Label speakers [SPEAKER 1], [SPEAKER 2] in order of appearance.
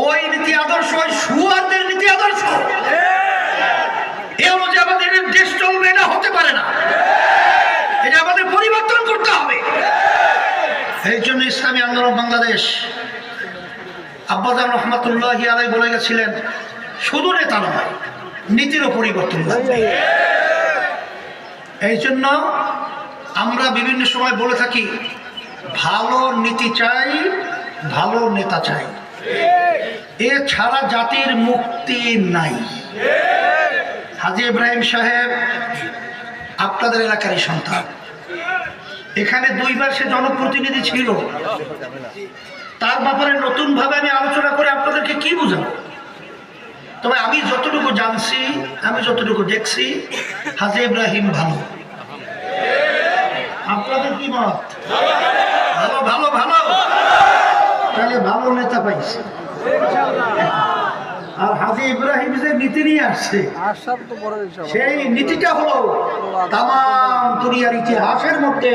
[SPEAKER 1] ওই নীতি আদর্শ, ওই সুয়ারদের নীতি আদর্শ। এ অনুযায়ী আমাদের দেশ চলবে, এটা হতে পারে না। এটা আমাদের পরিবর্তন করতে হবে। এই জন্য ইসলামী আন্দোলন বাংলাদেশ আব্বাজান রহমাতুল্লাহি আলাইহি বলে গেছিলেন, শুধু নেতা নয়, নীতিরও পরিবর্তন লাগবে। এই জন্য আমরা বিভিন্ন সময় বলে থাকি, ভালো নীতি চাই, ভালো নেতা চাই, এ ছাড়া জাতির মুক্তি নাই। হাজী ইব্রাহিম সাহেব আপনাদের এলাকারই সন্তান। এখানে 2 বার সে জনপ্রতিনিধি ছিল। তার ব্যাপারে নতুন ভাবে আমি আলোচনা করে আপনাদেরকে কি বুঝাবো? তবে আমি যতটুকু জানছি, আমি যতটুকু দেখছি, হাজী ইব্রাহিম ভালো। আপনাদের কি মত? ভালো ভালো ভালো। তাহলে ভালো নেতা পাইছে। আর হাজী ইব্রাহিম যে নীতি নিয়ে আসছে, সেই নীতিটা হলো তামাম দুনিয়ার ইতিহাসের মধ্যে